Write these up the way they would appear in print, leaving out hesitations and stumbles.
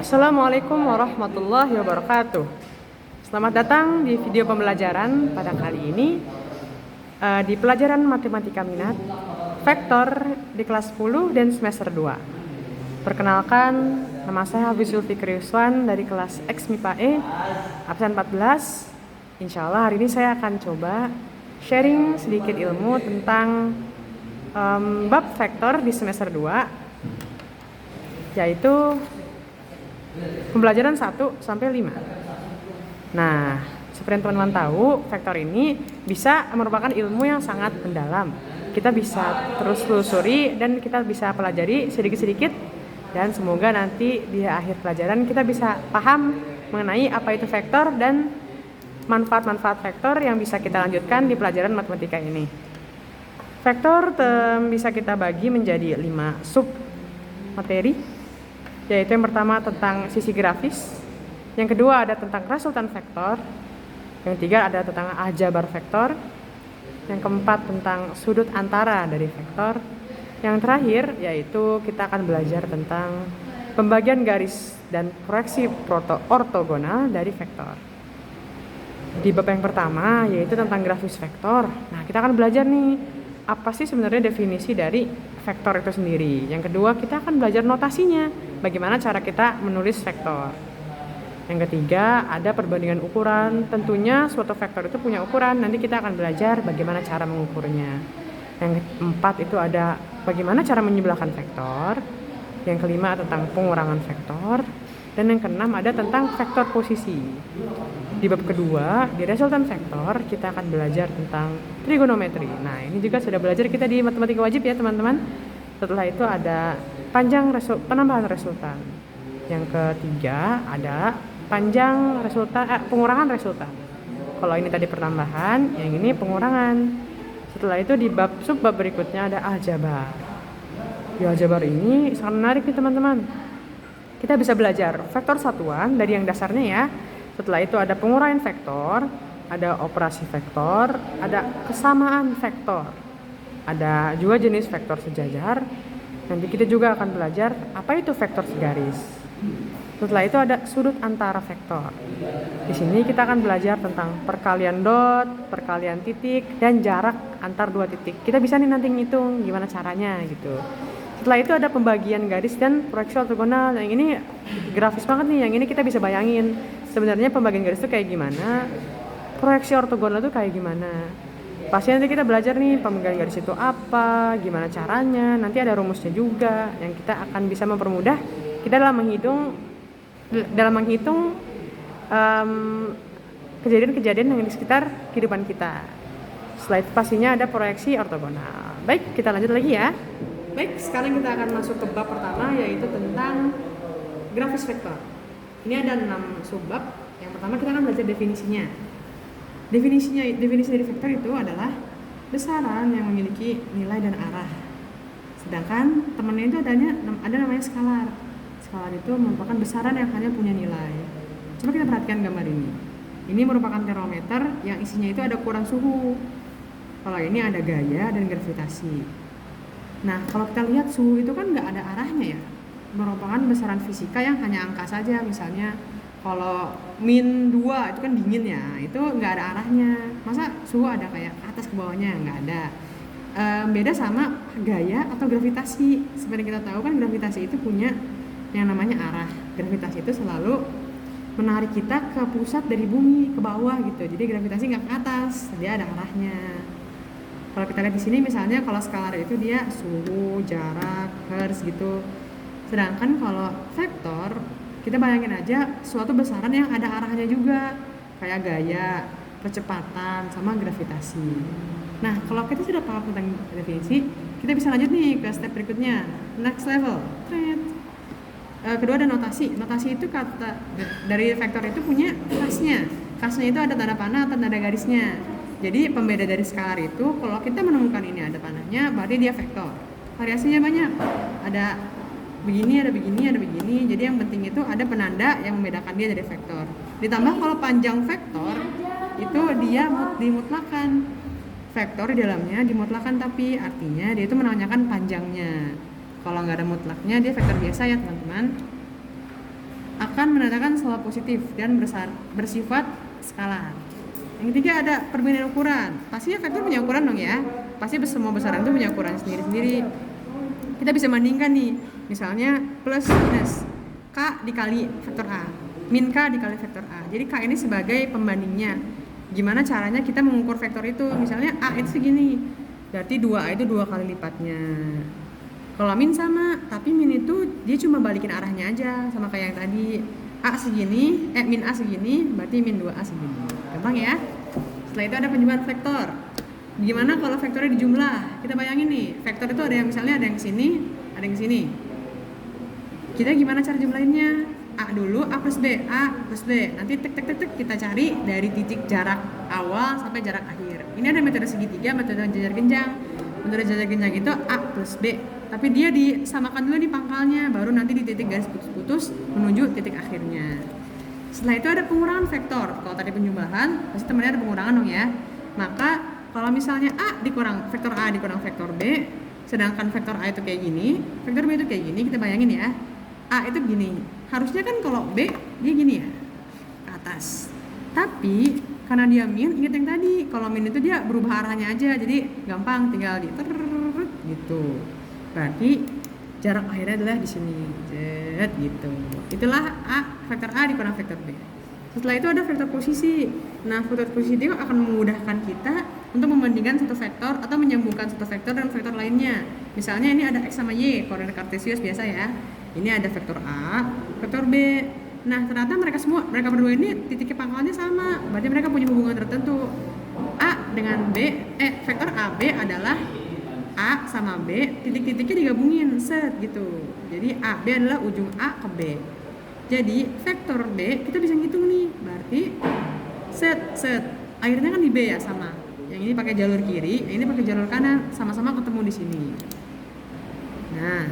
Assalamualaikum warahmatullahi wabarakatuh. Selamat datang di video pembelajaran pada kali ini di pelajaran matematika minat vektor di kelas 10 dan semester 2. Perkenalkan, nama saya Hafizul Fikri Yuswan dari kelas X MIPA E absen 14. Insya Allah hari ini saya akan coba sharing sedikit ilmu tentang bab vektor di semester 2, yaitu pembelajaran 1 sampai 5. Nah, seperti yang teman-teman tahu, vektor ini bisa merupakan ilmu yang sangat mendalam. Kita bisa terus telusuri dan kita bisa pelajari sedikit-sedikit, dan semoga nanti di akhir pelajaran kita bisa paham mengenai apa itu vektor dan manfaat-manfaat vektor yang bisa kita lanjutkan di pelajaran matematika ini. Vektor bisa kita bagi menjadi 5 sub materi, yaitu yang pertama tentang sisi grafis, yang kedua ada tentang resultan vektor, yang ketiga ada tentang aljabar vektor, yang keempat tentang sudut antara dari vektor, yang terakhir yaitu kita akan belajar tentang pembagian garis dan proyeksi ortogonal dari vektor. Di bab yang pertama yaitu tentang grafis vektor. Nah, kita akan belajar nih apa sih sebenarnya definisi dari vektor itu sendiri. Yang kedua kita akan belajar notasinya, bagaimana cara kita menulis vektor. Yang ketiga ada perbandingan ukuran. Tentunya suatu vektor itu punya ukuran, nanti kita akan belajar bagaimana cara mengukurnya. Yang keempat itu ada bagaimana cara menyebelahkan vektor. Yang kelima tentang pengurangan vektor. Dan yang keenam ada tentang vektor posisi. Di bab kedua, di resultan vektor, kita akan belajar tentang trigonometri. Nah, ini juga sudah belajar kita di matematika wajib ya teman-teman. Setelah itu ada penambahan resultan. Yang ketiga ada pengurangan resultan. Kalau ini tadi penambahan, yang ini pengurangan. Setelah itu di subbab berikutnya ada aljabar. Di aljabar ini sangat menarik nih teman-teman. Kita bisa belajar vektor satuan dari yang dasarnya ya. Setelah itu ada penguraian vektor, ada operasi vektor, ada kesamaan vektor, ada juga jenis vektor sejajar. Nanti kita juga akan belajar apa itu vektor segaris. Setelah itu ada sudut antara vektor. Di sini kita akan belajar tentang perkalian dot, perkalian titik, dan jarak antar dua titik. Kita bisa nih nanti ngitung gimana caranya gitu. Setelah itu ada pembagian garis dan proyeksi ortogonal. Yang ini grafis banget nih, yang ini kita bisa bayangin sebenarnya pembagian garis itu kayak gimana, proyeksi ortogonal itu kayak gimana. Pasti nanti kita belajar nih pembagian garis itu apa, gimana caranya. Nanti ada rumusnya juga yang kita akan bisa mempermudah kita dalam menghitung kejadian-kejadian yang di sekitar kehidupan kita. Setelah itu pastinya ada proyeksi ortogonal. Baik, kita lanjut lagi ya. Baik, sekarang kita akan masuk ke bab pertama, yaitu tentang grafis vektor. Ini ada 6 subbab. Yang pertama kita akan belajar definisinya. Definisi dari vektor itu adalah besaran yang memiliki nilai dan arah. Sedangkan temannya itu ada namanya skalar. Skalar itu merupakan besaran yang hanya punya nilai. Coba kita perhatikan gambar ini. Ini merupakan termometer yang isinya itu ada ukuran suhu. Kalau ini ada gaya dan gravitasi. Nah, kalau kita lihat suhu itu kan nggak ada arahnya ya, merupakan besaran fisika yang hanya angka saja. Misalnya kalau -2 itu kan dingin ya, itu nggak ada arahnya. Masa suhu ada kayak atas ke bawahnya? Nggak ada. Beda sama gaya atau gravitasi. Seperti kita tahu kan gravitasi itu punya yang namanya arah. Gravitasi itu selalu menarik kita ke pusat dari bumi ke bawah gitu. Jadi gravitasi nggak ke atas, dia ada arahnya. Kalau kita lihat di sini misalnya kalau skalar itu dia suhu, jarak, hertz gitu. Sedangkan kalau vektor kita bayangin aja suatu besaran yang ada arahnya juga, kayak gaya, kecepatan, sama gravitasi. Nah, kalau kita sudah paham tentang definisi, kita bisa lanjut nih ke step berikutnya, next level. Kedua ada notasi. Notasi itu kata dari vektor itu punya kasnya. Kasnya itu ada tanda panah atau tanda garisnya. Jadi pembeda dari skalar itu kalau kita menemukan ini ada panahnya, berarti dia vektor. Variasinya banyak. Ada begini, ada begini, ada begini. Jadi yang penting itu ada penanda yang membedakan dia dari vektor. Ditambah kalau panjang vektor itu dia dimutlakan. Vektor di dalamnya dimutlakan, tapi artinya dia itu menanyakan panjangnya. Kalau nggak ada mutlaknya dia vektor biasa ya teman-teman. akan menandakan selalu positif dan bersifat skalar. Yang ketiga ada perbandingan ukuran. Pastinya vektor punya ukuran dong ya. Pasti semua besaran itu punya ukuran sendiri-sendiri. Kita bisa bandingkan nih, misalnya plus minus K dikali vektor A, min K dikali vektor A. Jadi K ini sebagai pembandingnya. Gimana caranya kita mengukur vektor itu? Misalnya A itu segini, berarti 2A itu 2 kali lipatnya. Kalau min sama, tapi min itu dia cuma balikin arahnya aja, sama kayak yang tadi. A segini, min A segini, berarti min 2A segini. Gampang ya? Setelah itu ada penjumlahan vektor. Gimana kalau vektornya dijumlah? Kita bayangin nih, vektor itu ada yang misalnya ada yang sini, ada yang sini. Kita gimana cara jumlahinnya? A dulu, A plus B, A plus B. Nanti tek kita cari dari titik jarak awal sampai jarak akhir. Ini ada metode segitiga, metode jajar genjang. Metode jajar genjang itu A plus B. Tapi dia disamakan dulu di pangkalnya, baru nanti di titik garis putus-putus menuju titik akhirnya. Setelah itu ada pengurangan vektor. Kalau tadi penjumlahan, pasti temennya ada pengurangan dong ya. Maka kalau misalnya vektor A dikurang vektor B, sedangkan vektor A itu kayak gini, vektor B itu kayak gini, kita bayangin ya. A itu gini. Harusnya kan kalau B dia gini ya, ke atas. Tapi karena dia min, ingat yang tadi, kalau min itu dia berubah arahnya aja, jadi gampang tinggal gitu. Berarti jarak akhirnya adalah di sini, gitu. Itulah vektor A dikurang vektor B. Setelah itu ada vektor posisi. Nah, vektor posisi itu akan memudahkan kita untuk membandingkan satu vektor atau menyambungkan satu vektor dengan vektor lainnya. Misalnya ini ada X sama Y, koordinat kartesius biasa ya. Ini ada vektor A, vektor B. Nah, ternyata mereka berdua ini titik pangkalnya sama. Berarti mereka punya hubungan tertentu. A dengan B, vektor AB adalah A sama B, titik-titiknya digabungin, gitu. Jadi AB adalah ujung A ke B. Jadi vektor B kita bisa ngitung nih, berarti akhirnya kan di B ya sama. Yang ini pakai jalur kiri, yang ini pakai jalur kanan, sama-sama ketemu di sini. Nah,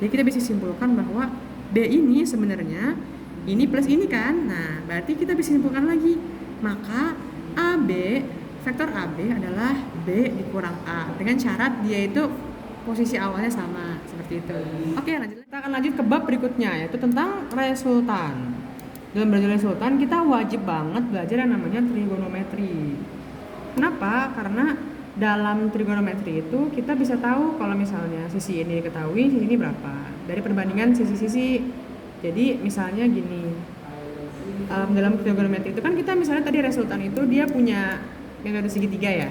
jadi kita bisa simpulkan bahwa B ini sebenarnya ini plus ini kan. Nah, berarti kita bisa simpulkan lagi. Maka vektor AB adalah B dikurang A dengan syarat dia itu posisi awalnya sama, seperti itu. Oke, lanjut. Kita akan lanjut ke bab berikutnya, yaitu tentang resultan. Dalam belajar resultan kita wajib banget belajar yang namanya trigonometri. Kenapa? Karena dalam trigonometri itu kita bisa tahu kalau misalnya sisi ini diketahui, sisi ini berapa dari perbandingan sisi-sisi. Jadi misalnya gini, dalam trigonometri itu kan kita misalnya tadi resultan itu dia punya metode segitiga ya.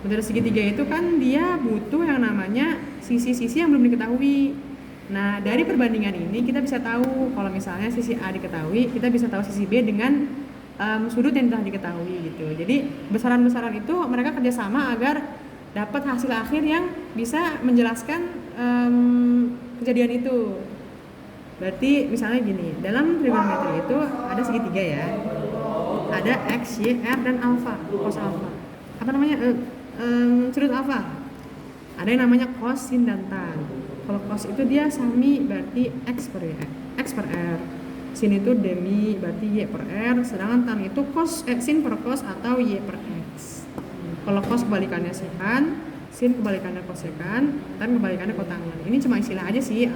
Metode segitiga itu kan dia butuh yang namanya sisi-sisi yang belum diketahui. Nah, dari perbandingan ini kita bisa tahu kalau misalnya sisi A diketahui, kita bisa tahu sisi B dengan sudut yang telah diketahui gitu. Jadi besaran-besaran itu mereka kerjasama agar dapat hasil akhir yang bisa menjelaskan kejadian itu. Berarti misalnya gini, dalam trigonometri itu ada segitiga ya. Ada X, Y, R, dan alfa, cos alfa. Apa namanya? Sudut alfa. Ada yang namanya cos, sin, dan tan. Kalau cos itu dia sami, berarti X per R. Sin itu demi, berarti Y per R. Sedangkan tan itu sin per cos atau Y per X. Kalau cos kebalikannya sekan, sin kebalikannya kosekan, tan kebalikannya kotangan. Ini cuma istilah aja sih,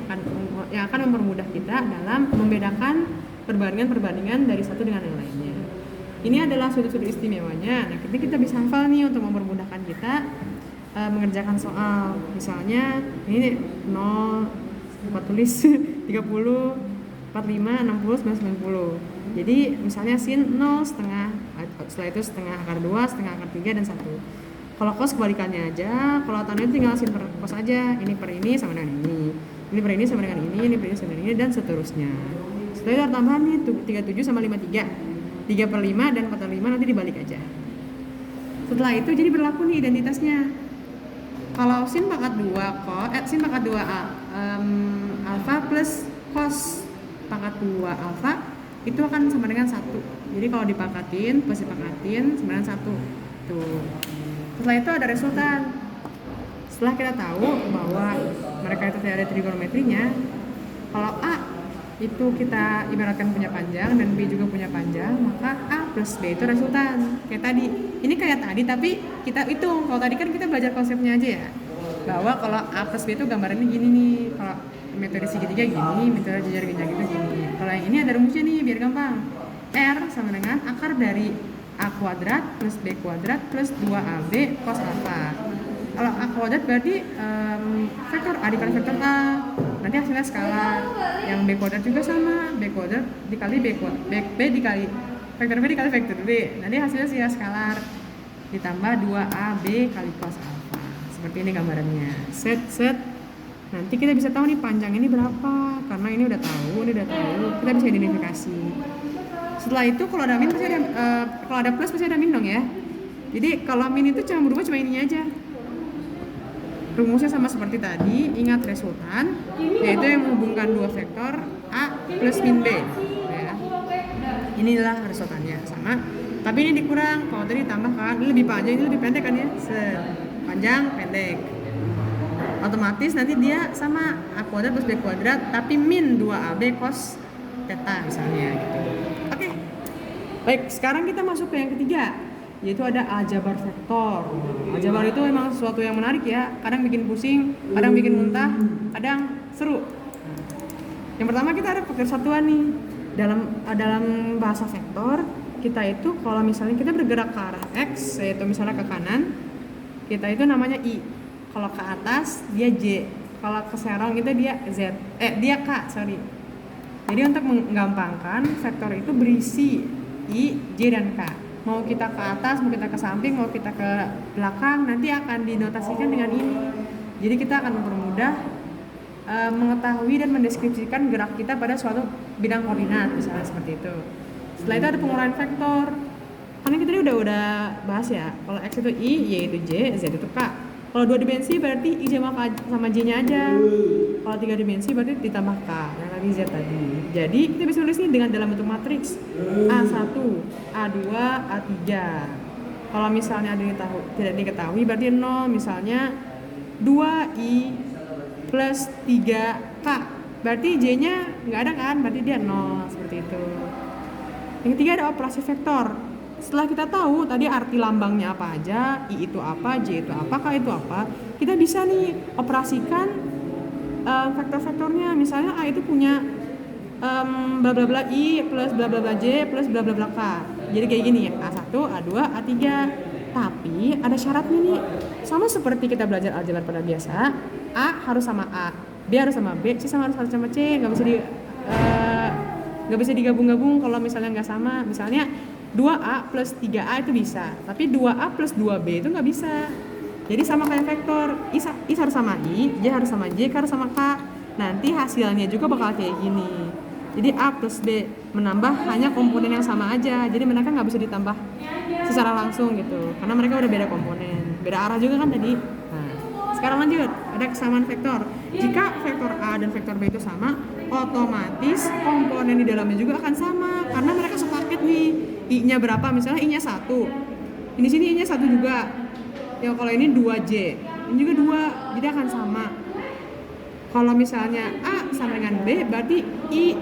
yang akan mempermudah kita dalam membedakan perbandingan dari satu dengan yang lainnya. Ini adalah sudut-sudut istimewanya. Nah, kita bisa hafal nih untuk mempermudahkan kita mengerjakan soal. Misalnya ini 0, 4 tulis 30, 45, 60, 90. Jadi misalnya sin 0 setengah, setelah itu setengah akar 2, setengah akar 3, dan 1. Kalau cos kebalikannya aja, kalau tan itu tinggal sin per cos aja. Ini per ini sama dengan ini. Ini per ini sama dengan ini per ini sama dengan ini, dan seterusnya. Setelah itu ada tambahan nih, 37 sama 53. 3 per 5 dan 4 per 5 nanti dibalik aja. Setelah itu jadi berlaku nih identitasnya. Kalau sin pangkat 2 alfa plus cos pangkat 2 alfa itu akan sama dengan 1. Jadi kalau dipangkatin plus dipangkatin sama dengan 1. Tuh. Setelah itu ada resultan. Setelah kita tahu bahwa mereka itu ada trigonometrinya, kalau A itu kita ibaratkan punya panjang dan B juga punya panjang, maka A plus B itu resultan. Kayak tadi, ini kayak tadi tapi kita hitung. Kalau tadi kan kita belajar konsepnya aja ya, bahwa kalau A plus B itu gambarannya gini nih, kalau metode segitiga gini, metode jajar genjang itu gini. Kalau Kalau yang ini ada rumusnya nih, biar gampang. R sama dengan akar dari A kuadrat plus B kuadrat plus 2AB cos alpha. Kalau A kuadrat berarti vektor A dikali vektor A, nanti hasilnya skalar. Yang B kuadrat juga sama, B kuadrat dikali B kuadrat, B dikali vektor B dikali vektor B, nanti hasilnya sih skalar. Ditambah 2AB kali cos alpha. Seperti ini gambarannya. Set. Nanti kita bisa tahu nih panjang ini berapa, karena ini udah tahu, kita bisa identifikasi. Setelah itu kalau ada min pasti ada, kalau ada plus pasti ada min dong ya. Jadi kalau min itu cuma berubah cuma ininya aja. Rumusnya sama seperti tadi, ingat resultan, yaitu yang menghubungkan dua vektor A plus min B. Ya. Inilah resultannya sama. Tapi ini dikurang, kalau tadi ditambahkan, ini lebih panjang, ini lebih pendek kan ya? Panjang, pendek. Otomatis nanti dia sama A kuadrat plus B kuadrat, tapi min 2AB cos theta misalnya gitu. Oke. Baik, sekarang kita masuk ke yang ketiga, yaitu ada aljabar vektor. Aljabar itu memang sesuatu yang menarik ya, kadang bikin pusing, kadang bikin muntah, kadang seru. Yang pertama kita ada vektor satuan nih. Dalam bahasa vektor, kita itu kalau misalnya kita bergerak ke arah X, yaitu misalnya ke kanan, kita itu namanya I. Kalau ke atas dia J. Kalau ke serong itu dia Z. Dia K, sorry. Jadi untuk menggampangkan, vektor itu berisi I, J, dan K. Mau kita ke atas, mau kita ke samping, mau kita ke belakang, nanti akan dinotasikan dengan ini. Jadi kita akan mempermudah mengetahui dan mendeskripsikan gerak kita pada suatu bidang koordinat, misalnya seperti itu. Setelah itu ada penguraian vektor. Karena kita tadi udah bahas ya, kalau X itu I, Y itu J, Z itu K. Kalau 2 dimensi berarti I sama J-nya aja. Kalau 3 dimensi berarti ditambah K, yang tadi Z tadi. Jadi kita bisa nulis ini dengan dalam bentuk matriks A1, A2, A3. Kalau misalnya tidak diketahui berarti 0, misalnya 2I plus 3K. Berarti J-nya nggak ada kan, berarti dia 0, seperti itu. Yang ketiga ada operasi vektor. Setelah kita tahu tadi arti lambangnya apa aja, I itu apa, J itu apa, K itu apa, kita bisa nih operasikan vektor-vektornya. Misalnya A itu punya bla bla bla I plus bla bla bla J plus bla bla bla K. Jadi kayak gini ya, A1, A2, A3. Tapi ada syaratnya nih. Sama seperti kita belajar aljabar pada biasa, A harus sama A, B harus sama B, C harus sama C, nggak bisa digabung-gabung kalau misalnya nggak sama. Misalnya 2A plus 3A itu bisa, tapi 2A plus 2B itu nggak bisa. Jadi sama kayak vektor, I harus sama I, J harus sama J, K harus sama K. Nanti hasilnya juga bakal kayak gini. Jadi A plus B menambah hanya komponen yang sama aja, jadi mereka nggak bisa ditambah secara langsung gitu, karena mereka udah beda komponen, beda arah juga kan tadi. Nah, sekarang lanjut, ada kesamaan vektor. Jika vektor A dan vektor B itu sama, otomatis komponen di dalamnya juga akan sama, karena mereka sepaket nih. I-nya berapa? Misalnya I-nya 1. Ini sini I-nya 1 juga. Ya kalau ini 2J, ini juga 2, jadi akan sama. Kalau misalnya A sama dengan B, berarti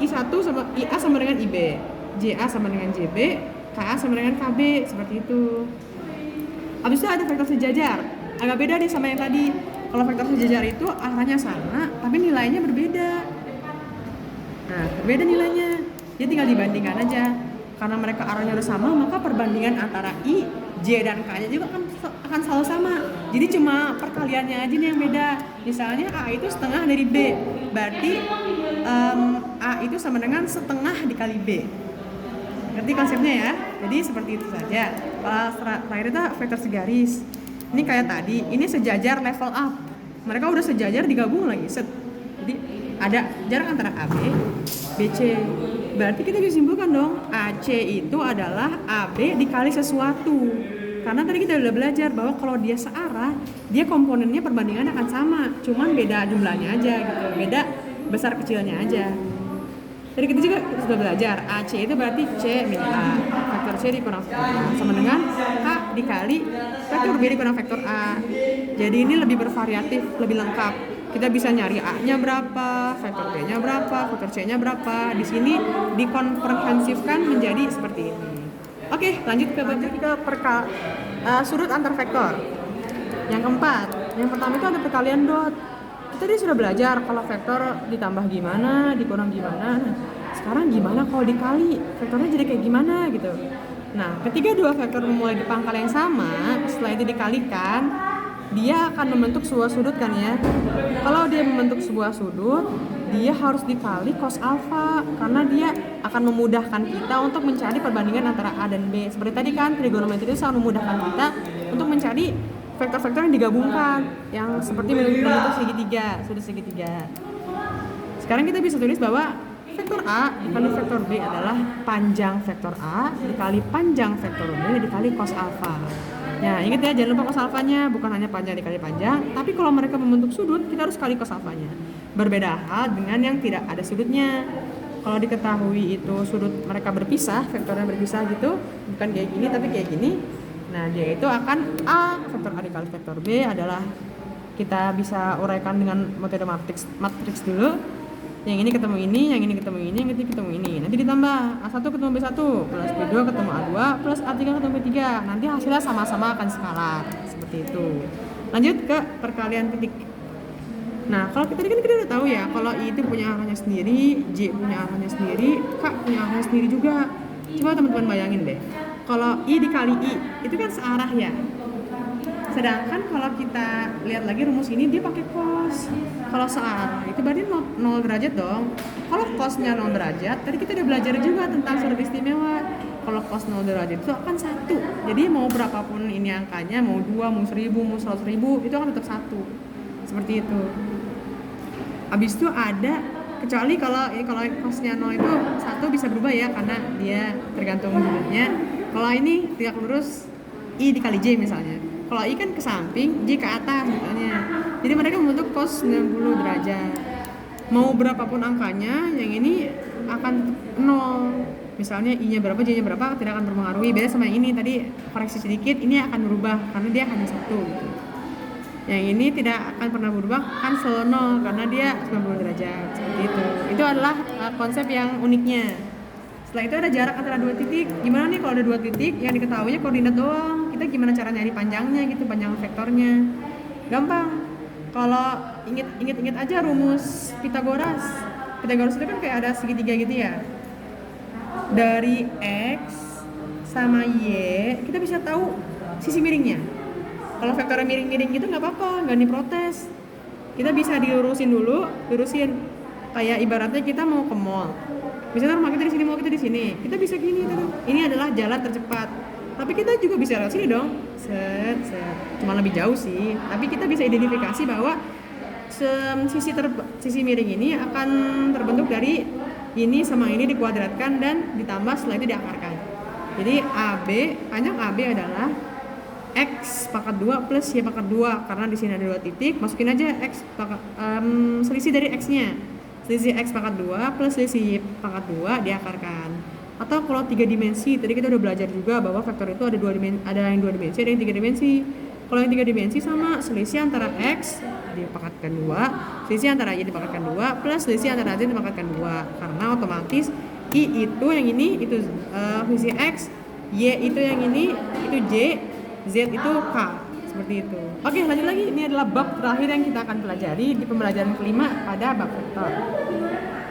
I1 sama IA sama dengan IB, JA sama dengan JB, KA sama dengan KB, seperti itu. Habis itu ada vektor sejajar. Agak beda nih sama yang tadi. Kalau vektor sejajar itu arahnya sama, tapi nilainya berbeda. Nah, berbeda nilainya. Jadi tinggal dibandingkan aja. Karena mereka arahnya udah sama, maka perbandingan antara I, J, dan K-nya juga akan selalu sama. Jadi cuma perkaliannya aja nih yang beda. Misalnya A itu setengah dari B, berarti A itu sama dengan setengah dikali B. Ngerti konsepnya ya? Jadi seperti itu saja. Terakhir itu vektor segaris. Ini kayak tadi, ini sejajar level up. Mereka udah sejajar digabung lagi. Jadi ada jarak antara AB, BC. Berarti kita bisa simpulkan dong, AC itu adalah AB dikali sesuatu. Karena tadi kita udah belajar bahwa kalau dia searah, dia komponennya perbandingan akan sama, cuman beda jumlahnya aja gitu, beda besar kecilnya aja. Jadi kita juga sudah belajar, AC itu berarti C min A, vektor C dikurang vektor A sama dengan K dikali vektor B dikurang vektor A. Jadi ini lebih bervariatif, lebih lengkap. Kita bisa nyari A-nya berapa, vektor B-nya berapa, vektor C-nya berapa. Di sini dikomprehensifkan menjadi seperti ini. Oke, lanjut ke sudut antar vektor. Yang keempat, yang pertama itu ada perkalian dot. Kita tadi sudah belajar kalau vektor ditambah gimana, dikurang gimana. Nah, sekarang gimana kalau dikali, vektornya jadi kayak gimana gitu. Nah, ketika dua vektor memulai di pangkal yang sama, setelah itu dikalikan, dia akan membentuk sebuah sudut kan ya. Kalau dia membentuk sebuah sudut, dia harus dikali cos alfa, karena dia akan memudahkan kita untuk mencari perbandingan antara A dan B. Seperti tadi kan, trigonometri itu sangat memudahkan kita untuk mencari vektor-vektor yang digabungkan, yang seperti membentuk segitiga, sudut segitiga. Sekarang kita bisa tulis bahwa vektor A dikali vektor B adalah panjang vektor A dikali panjang vektor B dikali cos alfa. Ya, ingat ya, jangan lupa cos alfanya, bukan hanya panjang dikali panjang, tapi kalau mereka membentuk sudut, kita harus kali cos alfanya. Berbeda hal dengan yang tidak ada sudutnya. Kalau diketahui itu sudut mereka berpisah, vektornya berpisah gitu, bukan kayak gini tapi kayak gini. Nah, dia itu akan A, vektor A dikali vektor B adalah, kita bisa uraikan dengan metode matriks dulu. Yang ini ketemu ini, yang ini ketemu ini, yang ini ketemu ini. Nanti ditambah A1 ketemu B1 plus B2 ketemu A2 plus A3 ketemu B3. Nanti hasilnya sama-sama akan skalar. Seperti itu. Lanjut ke perkalian titik. Nah, kalau kita udah tahu ya, kalau I itu punya arahnya sendiri, J punya arahnya sendiri, K punya arahnya sendiri juga. Coba teman-teman bayangin deh. Kalau I dikali I, itu kan searah ya. Sedangkan kalau kita lihat lagi rumus ini, dia pakai cos. Kalau searah itu berarti 0 derajat dong. Kalau cosnya 0 derajat, tadi kita udah belajar juga tentang sudut istimewa. Kalau cos 0 derajat itu akan 1. Jadi mau berapapun ini angkanya, mau 2, mau 1000, mau 100.000, itu akan tetap 1. Seperti itu. Habis itu ada, kecuali kalau cosnya 0 itu 1 bisa berubah ya, karena dia tergantung sudutnya. Kalau ini tegak lurus, I dikali J misalnya. Kalau I kan ke samping, J ke atas misalnya. Jadi mereka membentuk cos 90 derajat. Mau berapapun angkanya, yang ini akan 0. Misalnya I-nya berapa, J-nya berapa, tidak akan berpengaruh. Beda sama yang ini, tadi koreksi sedikit, ini akan berubah karena dia hanya 1 gitu. Yang ini tidak akan pernah berubah, kan selalu 0 karena dia 90 derajat. Seperti itu. Itu adalah konsep yang uniknya. Setelah itu ada jarak antara dua titik. Gimana nih kalau ada dua titik yang diketahuinya koordinat doang? Kita gimana cara nyari panjangnya gitu, panjang vektornya? Gampang. Kalau inget aja rumus Pythagoras. Pythagoras itu kan kayak ada segitiga gitu ya. Dari X sama Y, kita bisa tahu sisi miringnya. Kalau vektornya miring-miring gitu nggak apa-apa, nggak diprotes. Kita bisa dilurusin dulu, lurusin. Kayak ibaratnya kita mau ke mall. Misalnya rumah kita di sini, mau kita di sini, kita bisa gini tuh. Ini adalah jalan tercepat. Tapi kita juga bisa lewat sini dong. Set. Cuma lebih jauh sih. Tapi kita bisa identifikasi bahwa sisi miring ini akan terbentuk dari ini sama ini dikuadratkan dan ditambah, setelah itu diakarkan. Jadi AB, panjang AB adalah X pangkat 2 plus Y pangkat 2. Karena di sini ada 2 titik, masukin aja X selisih dari X-nya. Selisih X pangkat 2 plus selisih Y pangkat 2 diakarkan. Atau kalau 3 dimensi, tadi kita udah belajar juga bahwa vektor itu ada yang 2 dimensi, ada yang 3 dimensi. Kalau yang 3 dimensi sama selisih antara X dipangkatkan 2, selisih antara Y dipangkatkan 2 plus selisih antara Z dipangkatkan 2. Karena otomatis I itu yang ini, itu selisih X, Y itu yang ini, itu J, Z itu K. Seperti itu. Oke, lanjut lagi. Ini adalah bab terakhir yang kita akan pelajari di pembelajaran kelima pada bab vektor.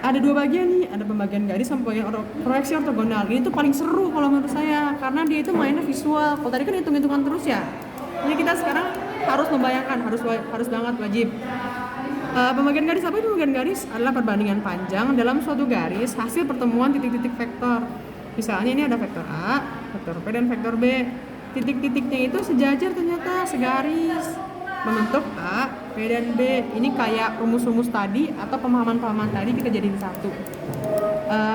Ada 2 bagian nih, ada pembagian garis sama pembagian proyeksi ortogonal. Ini tuh paling seru kalau menurut saya, karena dia itu mainnya visual. Kalau tadi kan hitung-hitungan terus ya. Ini kita sekarang harus membayangkan, harus banget wajib. Pembagian garis apa itu? Pembagian garis adalah perbandingan panjang dalam suatu garis hasil pertemuan titik-titik vektor. Misalnya ini ada vektor A, vektor P, dan vektor B. Titik-titiknya itu sejajar ternyata, segaris, membentuk A, P, dan B. Ini kayak rumus-rumus tadi atau pemahaman-pemahaman tadi kita jadiin satu.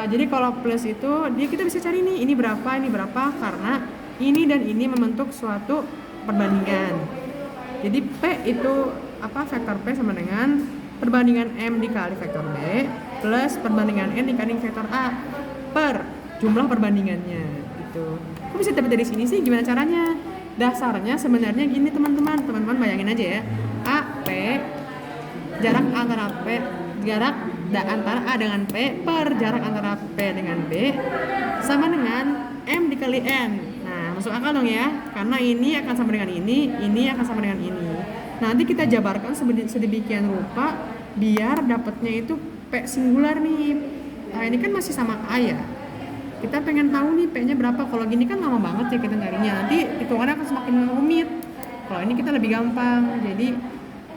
Jadi kalau plus itu kita bisa cari nih, ini berapa, karena ini dan ini membentuk suatu perbandingan. Jadi P itu vektor P sama dengan perbandingan M dikali vektor B plus perbandingan N dikali vektor A per jumlah perbandingannya gitu. Kok bisa dapat dari sini sih? Gimana caranya? Dasarnya sebenarnya gini teman-teman bayangin aja ya. Jarak antara A dengan P per jarak antara P dengan B sama dengan M dikali N. Nah, masuk akal dong ya, karena ini akan sama dengan ini akan sama dengan ini. Nanti kita jabarkan sedemikian rupa biar dapatnya itu P singular nih. Nah ini kan masih sama A ya. Kita pengen tahu nih P-nya berapa. Kalau gini kan lama banget ya kita nyarinya. Nanti hitungannya akan semakin rumit. Kalau ini kita lebih gampang. Jadi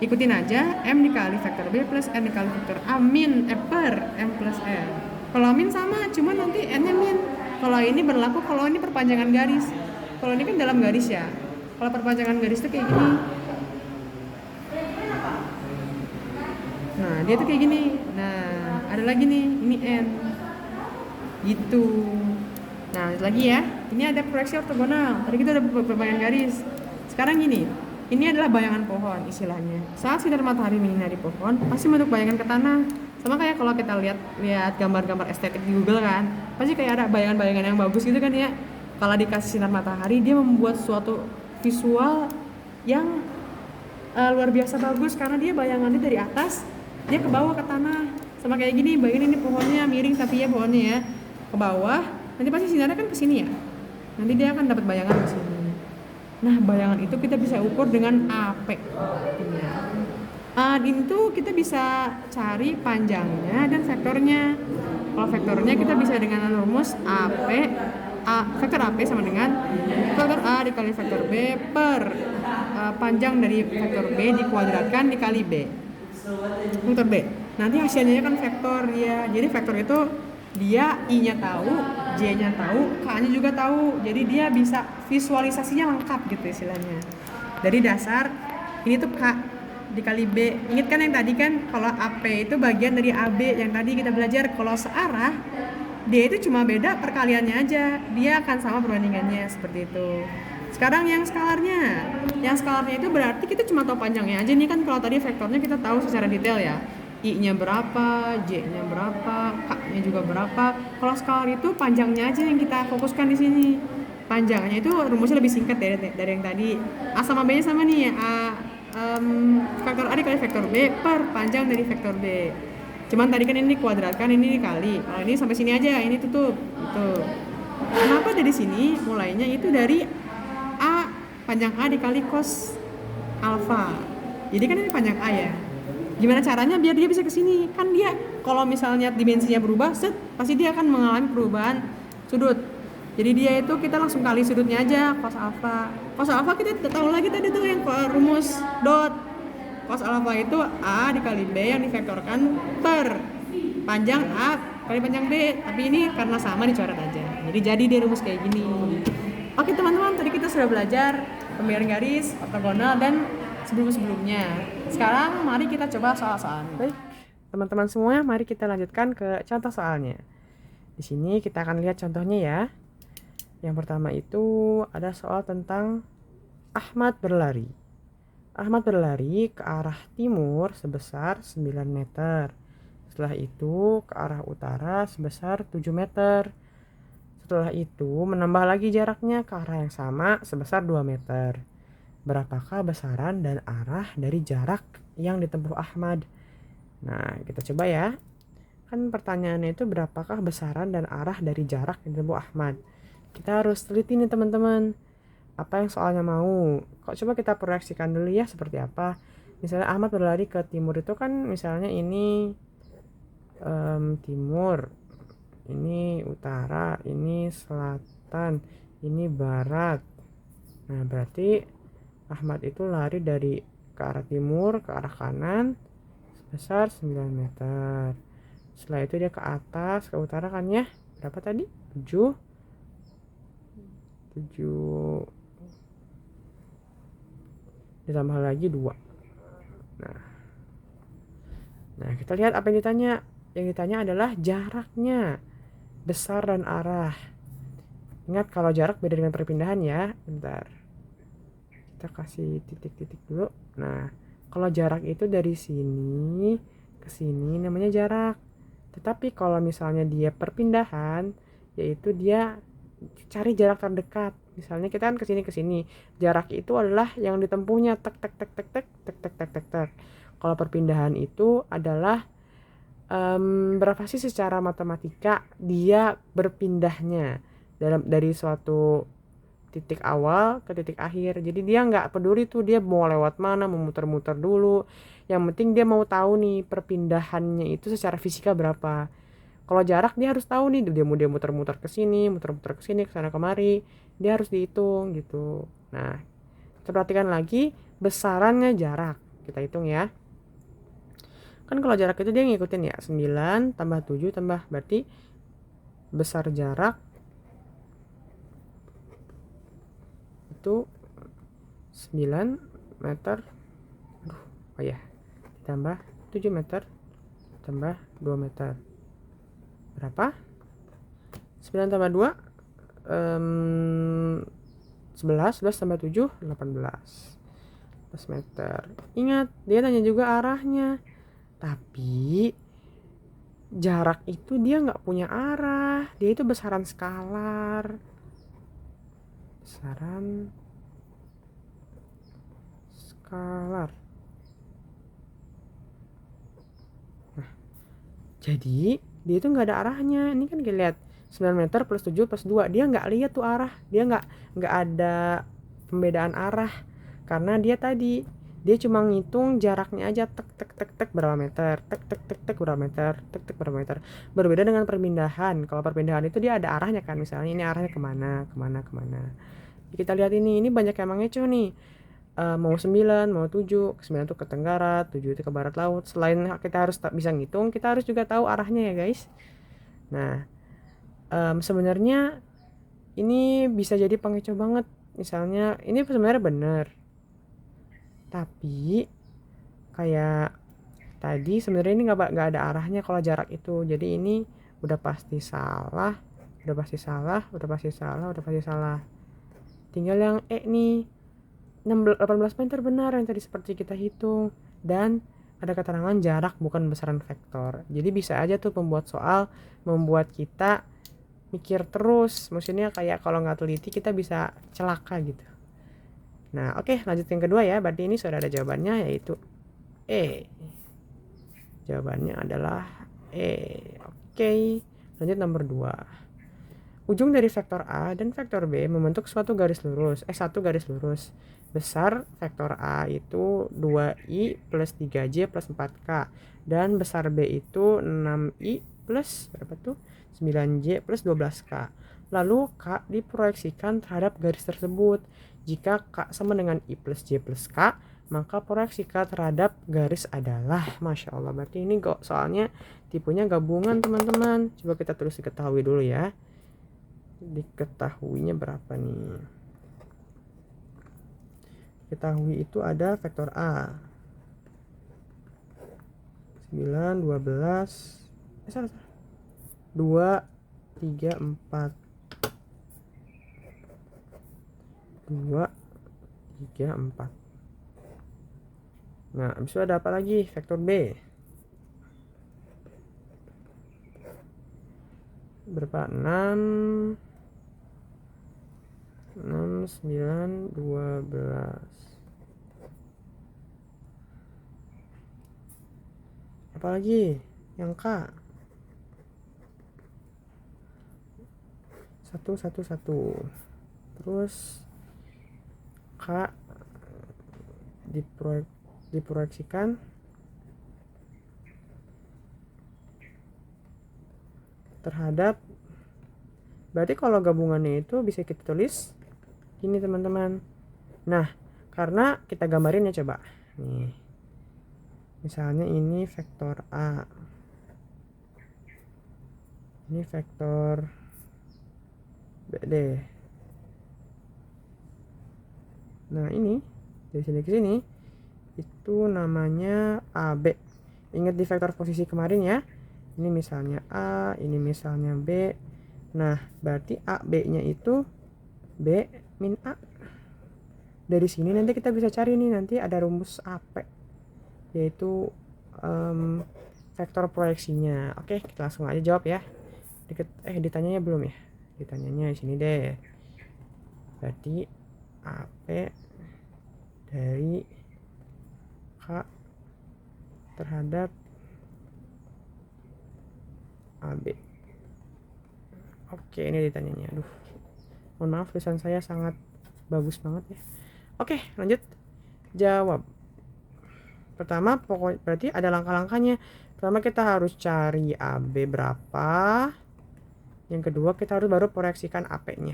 ikutin aja M dikali vektor B plus N dikali vektor A min per M plus N. Kalau min sama, cuma nanti N-nya min. Kalau ini berlaku kalau ini perpanjangan garis. Kalau ini kan dalam garis ya. Kalau perpanjangan garis itu kayak gini. Nah, dia tuh kayak gini. Nah, ada lagi nih, ini N. Gitu. Nah, lagi ya. Ini ada proyeksi ortogonal. Tadi kita udah perpanjangan garis. Sekarang gini. Ini adalah bayangan pohon istilahnya. Saat sinar matahari menyinari pohon, pasti membentuk bayangan ke tanah. Sama kayak kalau kita lihat gambar-gambar estetik di Google kan, pasti kayak ada bayangan-bayangan yang bagus gitu kan ya. Kalau dikasih sinar matahari, dia membuat suatu visual yang luar biasa bagus karena dia bayangannya dari atas, dia ke bawah ke tanah. Sama kayak gini, bayangin ini pohonnya miring tapi ya pohonnya ya ke bawah. Nanti pasti sinarnya kan ke sini ya. Nanti dia akan dapat bayangan ke sini. Nah, bayangan itu kita bisa ukur dengan AP. Itu kita bisa cari panjangnya dan vektornya. Kalau vektornya kita bisa dengan rumus vektor AP sama dengan vektor A dikali vektor B per panjang dari vektor B dikuadratkan dikali B. Vektor B. Nanti hasilnya kan vektor ya. Jadi vektor itu dia I-nya tahu, J-nya tahu, K-nya juga tahu. Jadi dia bisa visualisasinya lengkap gitu istilahnya. Dari dasar ini tuh K dikali B. Ingat kan yang tadi kan kalau AP itu bagian dari AB yang tadi kita belajar. Kalau searah dia itu cuma beda perkaliannya aja. Dia akan sama perbandingannya seperti itu. Sekarang yang skalarnya. Yang skalarnya itu berarti kita cuma tahu panjangnya aja. Ini kan kalau tadi vektornya kita tahu secara detail ya. I-nya berapa, J-nya berapa, K-nya juga berapa. Kalau skalar itu panjangnya aja yang kita fokuskan di sini. Panjangnya itu rumusnya lebih singkat dari yang tadi. A sama B-nya sama nih ya. Vektor A dikali vektor B per panjang dari vektor B. Cuman tadi kan ini dikuadratkan, ini dikali. Kalau ini sampai sini aja, ini tutup. Tuh. Kenapa dari sini? Mulainya itu dari A, panjang A dikali cos alfa. Jadi kan ini panjang A ya. Gimana caranya biar dia bisa ke sini? Kan dia kalau misalnya dimensinya berubah, pasti dia akan mengalami perubahan sudut. Jadi dia itu kita langsung kali sudutnya aja cos alfa. Cos alfa kita tahu lagi tadi tuh yang rumus dot. Cos alfa itu A dikali B yang divektorkan per panjang A kali panjang B. Tapi ini karena sama dicoret aja. Jadi dia rumus kayak gini. Oke teman-teman, tadi kita sudah belajar pembayaran garis, ortogonal dan sebelumnya. Sekarang mari kita coba soal-soalnya. Baik, teman-teman semua, mari kita lanjutkan ke contoh soalnya. Di sini kita akan lihat contohnya ya. Yang pertama itu ada soal tentang Ahmad berlari. Ahmad berlari ke arah timur sebesar 9 meter. Setelah itu ke arah utara sebesar 7 meter. Setelah itu menambah lagi jaraknya ke arah yang sama sebesar 2 meter. Berapakah besaran dan arah dari jarak yang ditempuh Ahmad? Nah, kita coba ya. Kan pertanyaannya itu berapakah besaran dan arah dari jarak yang ditempuh Ahmad? Kita harus teliti nih teman-teman. Apa yang soalnya mau? Kok coba kita proyeksikan dulu ya seperti apa. Misalnya Ahmad berlari ke timur itu kan misalnya ini timur, ini utara, ini selatan, ini barat. Nah, berarti Ahmad itu lari dari ke arah timur ke arah kanan sebesar 9 meter. Setelah itu dia ke atas ke utara kan ya. Berapa tadi? 7 ditambah lagi 2. Nah, kita lihat apa yang ditanya. Yang ditanya adalah jaraknya, besar dan arah. Ingat kalau jarak beda dengan perpindahan ya. Bentar. Kita kasih titik-titik dulu. Nah, kalau jarak itu dari sini ke sini namanya jarak. Tetapi kalau misalnya dia perpindahan, yaitu dia cari jarak terdekat. Misalnya kita kan ke sini. Jarak itu adalah yang ditempuhnya tek. Kalau perpindahan itu adalah berapa sih secara matematika dia berpindahnya dari suatu titik awal ke titik akhir. Jadi dia nggak peduli tuh dia mau lewat mana, mau muter-muter dulu. Yang penting dia mau tahu nih perpindahannya itu secara fisika berapa. Kalau jarak dia harus tahu nih, dia muter-muter ke sini, ke sana kemari, dia harus dihitung gitu. Nah, kita perhatikan lagi besarannya jarak. Kita hitung ya. Kan kalau jarak itu dia ngikutin ya, 9 tambah 7 tambah, berarti besar jarak itu 9 meter. Oh ya, ditambah 7 meter tambah 2 meter. Berapa? 9 tambah 2 11 tambah 7 18 meter. Ingat, dia tanya juga arahnya. Tapi jarak itu dia nggak punya arah. Dia itu besaran skalar. Besaran skalar. Nah, jadi dia itu nggak ada arahnya. Ini kan kita lihat 9 meter plus 7 plus 2. Dia nggak lihat tuh arah. Dia nggak ada pembedaan arah. Karena dia cuma ngitung jaraknya aja, tek berapa meter, tek berapa meter, tek berapa meter. Berbeda dengan perpindahan. Kalau perpindahan itu dia ada arahnya kan, misalnya ini arahnya kemana. Kita lihat ini banyak yang mengecoh nih. Mau 9, mau 7, 9 itu ke tenggara, 7 itu ke barat laut. Selain kita harus bisa ngitung, kita harus juga tahu arahnya ya guys. Nah, sebenarnya ini bisa jadi pengecoh banget. Misalnya ini sebenarnya benar, tapi kayak tadi sebenarnya ini nggak ada arahnya kalau jarak itu. Jadi ini udah pasti salah. Tinggal yang nih, 18 meter benar yang tadi seperti kita hitung. Dan ada keterangan jarak bukan besaran vektor. Jadi bisa aja tuh pembuat soal membuat kita mikir terus. Maksudnya kayak kalau nggak teliti kita bisa celaka gitu. Nah, oke, lanjut yang kedua ya. Berarti ini sudah ada jawabannya, yaitu E. Jawabannya adalah E. Oke, lanjut nomor 2. Ujung dari vektor A dan vektor B membentuk suatu garis lurus. Satu garis lurus. Besar vektor A itu 2i plus 3j plus 4k. Dan besar B itu 6i plus berapa tuh? 9j plus 12k. Lalu K diproyeksikan terhadap garis tersebut. Jika K sama dengan I plus J plus K, maka proyeksi K terhadap garis adalah, Masya Allah, berarti ini soalnya tipenya gabungan teman-teman. Coba kita tulis diketahui dulu ya. Diketahuinya berapa nih? Diketahui itu ada vektor A 9, 12 2, 3, 4 2, 3, 4. Nah, habis itu ada apa lagi? Vektor B. Berapa? 6, 9, 12. Apa lagi? Yang K. 1, 1, 1. Terus K diproyeksikan terhadap, berarti kalau gabungannya itu bisa kita tulis gini teman-teman. Nah, karena kita gambarin ya, coba nih, misalnya ini vektor A, ini vektor BD. Nah, ini dari sini ke sini itu namanya AB. Ingat di vektor posisi kemarin ya. Ini misalnya A, ini misalnya B. Nah, berarti AB-nya itu B min A. Dari sini nanti kita bisa cari nih, nanti ada rumus AP, yaitu vektor proyeksinya. Oke, kita langsung aja jawab ya. Ditanyanya belum ya? Ditanyanya di sini deh. Berarti AP dari K terhadap AB. Oke, ini ditanyanya. Aduh, mohon maaf, tulisan saya sangat bagus banget ya. Oke, lanjut jawab. Pertama, berarti ada langkah-langkahnya. Pertama kita harus cari AB berapa. Yang kedua kita harus baru proyeksikan AP-nya.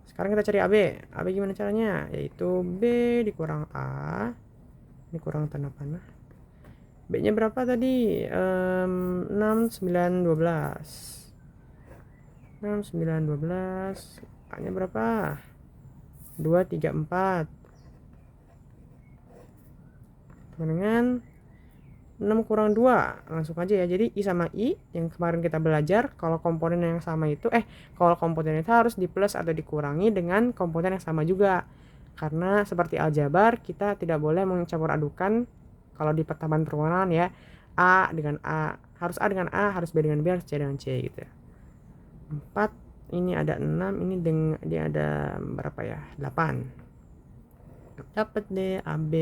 Sekarang kita cari AB. AB gimana caranya? Yaitu B dikurang A. Ini kurang tanda panah. B-nya berapa tadi? 6, 9, 12. 6, 9, 12. A-nya berapa? 2, 3, 4. Dengan 6 kurang 2. Langsung aja ya. Jadi I sama I yang kemarin kita belajar, kalau komponen yang sama itu, kalau komponen itu harus di plus atau dikurangi dengan komponen yang sama juga. Karena seperti aljabar, kita tidak boleh mencampur adukan kalau di pertambahan permohonan ya. A dengan A, harus A dengan A, harus B dengan B, harus C dengan C gitu ya. 4, ini ada 6, ini dia ada berapa ya? 8. Dapat deh AB.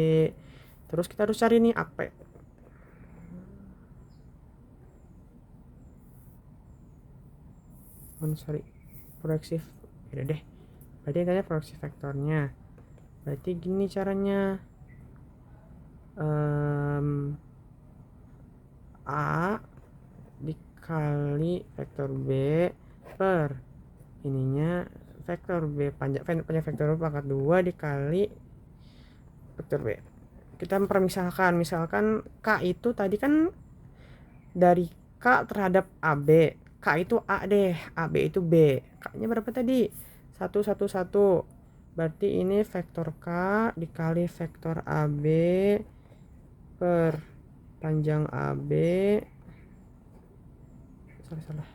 Terus kita harus cari nih AP. Proyeksi. Udah deh. Berarti tanya proyeksi vektornya. Berarti gini caranya. A dikali vektor B per ininya vektor B panjang vektor B pangkat 2 dikali vektor B. Kita mempermisalkan, misalkan K itu tadi kan dari K terhadap AB. K itu A deh, AB itu B. K-nya berapa tadi? 1, 1, 1. Berarti ini vektor K dikali vektor AB per panjang AB. Salah.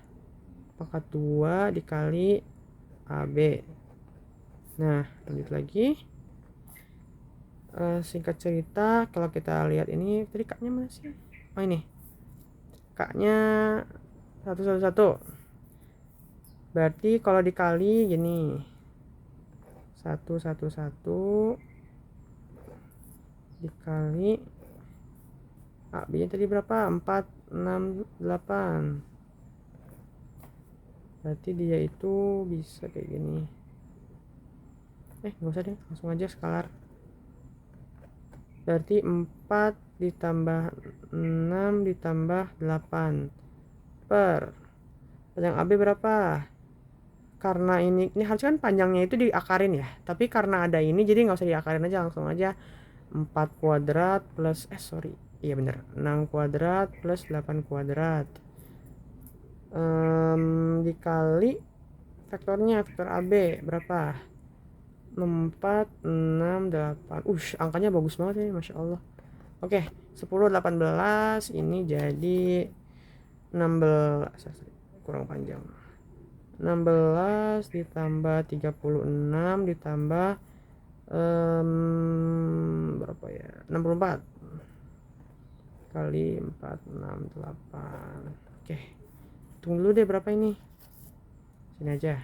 Pangkat 2 dikali AB. Nah, lanjut lagi. Singkat cerita, kalau kita lihat ini tadi K-nya mana sih? Oh ini. K-nya 1, 1, 1. Berarti kalau dikali gini. 1, 1, 1 dikali AB-nya tadi berapa? 4, 6, 8. Berarti dia itu bisa kayak gini. Nggak usah deh, langsung aja skalar. Berarti 4 ditambah 6 ditambah 8 per panjang AB berapa? Karena ini harusnya kan panjangnya itu diakarin ya, tapi karena ada ini jadi nggak usah diakarin aja, langsung aja 4 kuadrat plus iya bener 6 kuadrat plus 8 kuadrat dikali vektornya, vektor AB berapa? 4, 6, 8. Angkanya bagus banget ya, Masya Allah. Oke, 10, 18. Ini jadi 16. Kurang panjang. 16 ditambah 36 ditambah berapa ya? 64 kali 4, 6, 8. Oke. Tunggu dulu deh berapa ini. Sini aja.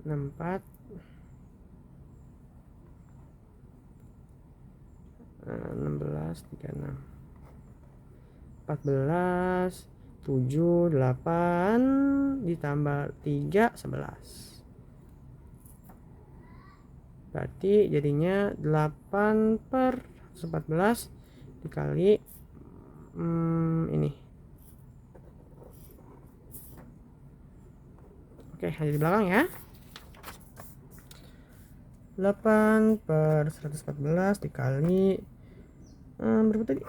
64 16 36 14 7 8 ditambah 3 11. Berarti jadinya 8 per 14 dikali ini. Oke, ada di belakang ya. 8 per 114 dikali berapa tadi?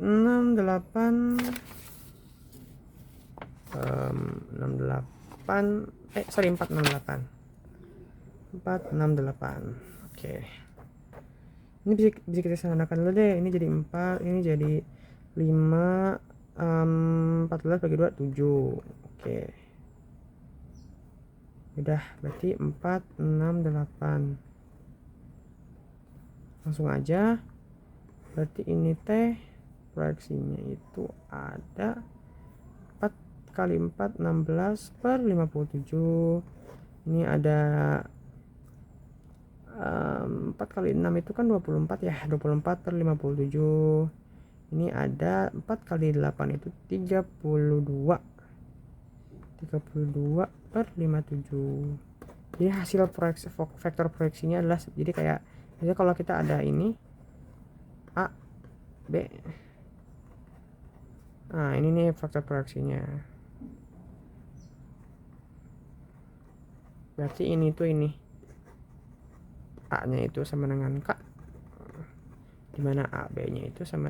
6, 8 68 468 Oke, ini bisa kita samakan dulu deh. Ini jadi 4, ini jadi 5, 14 bagi 2 7. Oke, udah, berarti 4, 6, 8. Langsung aja. Berarti ini teh proyeksinya itu ada 4 kali 4 16 per 57. Ini ada 4 kali 6 itu kan 24 ya, 24 per 57. Ini ada 4 kali 8 itu 32 per 57. Jadi hasil proyeksi vektor proyeksinya adalah, jadi kayak misalnya kalau kita ada ini A B. Nah ini nih faktor proyeksinya. Berarti ini tuh ini A nya itu sama dengan K, dimana A B nya itu sama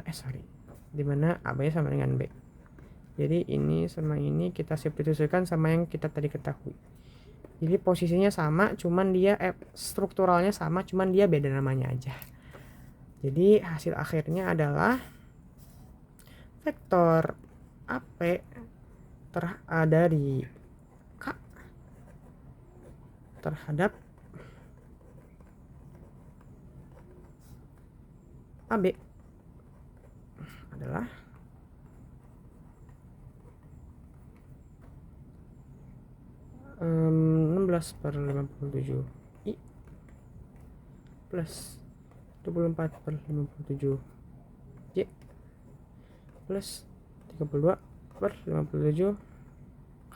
dimana A B sama dengan B. Jadi ini sama ini kita substitusikan sama yang kita tadi ketahui. Jadi posisinya sama, cuman dia strukturalnya sama, cuman dia beda namanya aja. Jadi hasil akhirnya adalah vektor AP dari K terhadap AB adalah 16/57 I plus 24/57 Y plus 32/57 K.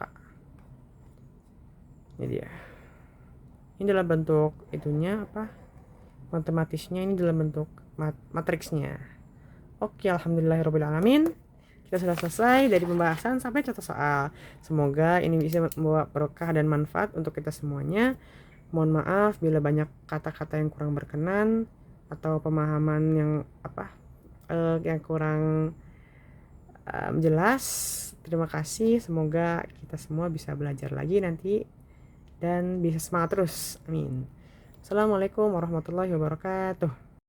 Ini dia. Ini dalam bentuk itunya apa? Matematisnya ini dalam bentuk matriksnya. Oke, alhamdulillahirobbilalamin. Kita sudah selesai dari pembahasan sampai contoh soal. Semoga ini bisa membawa berkah dan manfaat untuk kita semuanya. Mohon maaf bila banyak kata-kata yang kurang berkenan atau pemahaman yang yang kurang jelas. Terima kasih. Semoga kita semua bisa belajar lagi nanti dan bisa semangat terus. Amin. Assalamualaikum warahmatullahi wabarakatuh.